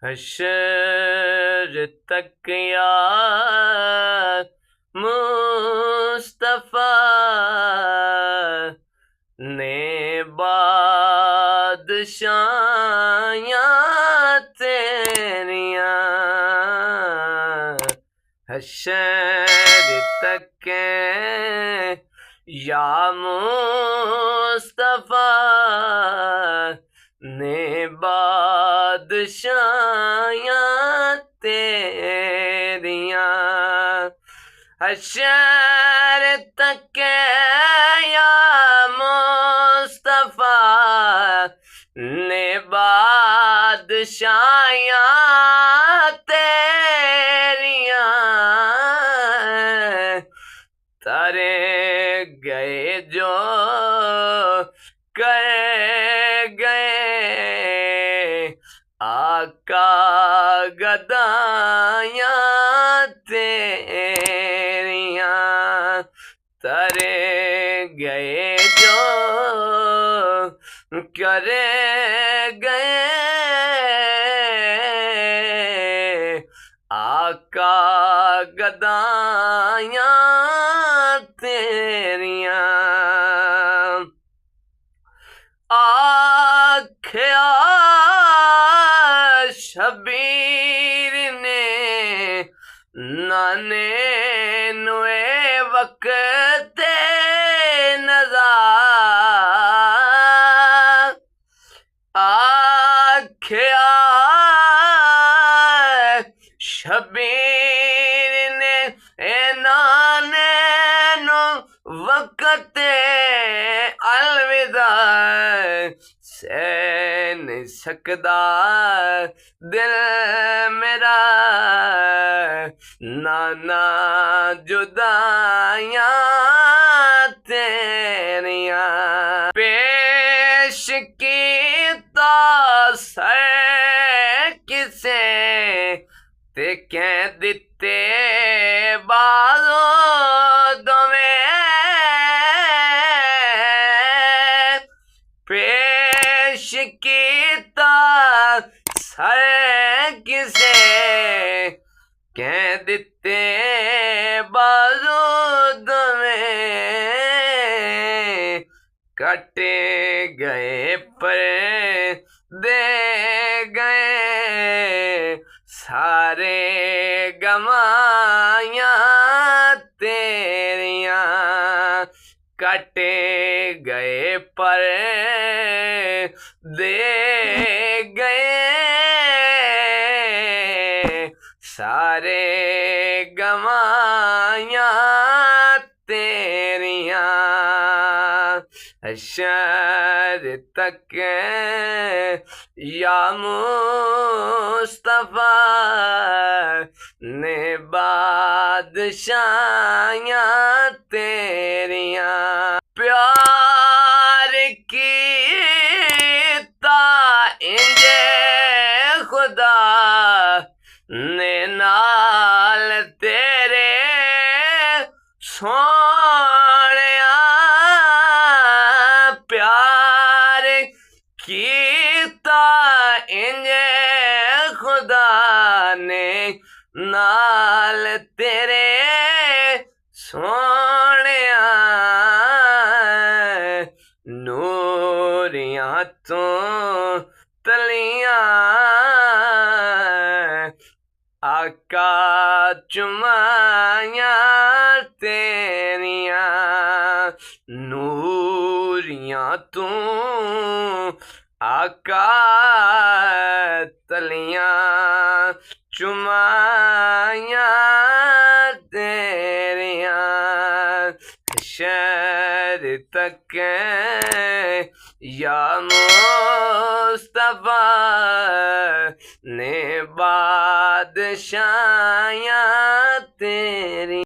हशर तक या मुस्तफा ने बादशाहियाँ तेरियां हशर तक या मुस्तफा ने बादशाहियाँ तेरियां हशर तक या मुस्तफा ने बादशाहियाँ तेरियां तारे गए जो कर गए आका गदायाँ तेरियां तारे गए जो कर गए आका गदायाँ तेरियां आख्या शबीर ने नाने नुए वक्त नज़ा आख्या शबीर ने नाने नु वक्त अलविदा से नहीं सकदा दिल मेरा नाना जुदाइयाँ तेरियां पेश कीता सर किसे ते कह दिते बाजो दमें पेश कीता सर किसे कह दिते बाजूद में कटे गए पर दे गए सारे गमायाँ तेरियां कटे गए पर दे गए सारे गमायाँ तेरियां हशर तक या मुस्तफा ने बादशाहियाँ तेरियां प्यार कीता इंजे खुदा ने नाल तेरे सोहणिया प्यार कीता इंजे खुदा ने नाल तेरे सोहणिया नूरियां तो तलियां आका चुमायाँ तेरियां नूरियां तू आका तलियां चुमायाँ तेरियां हशर तक या मुस्तफा ने बादशाहियाँ तेरी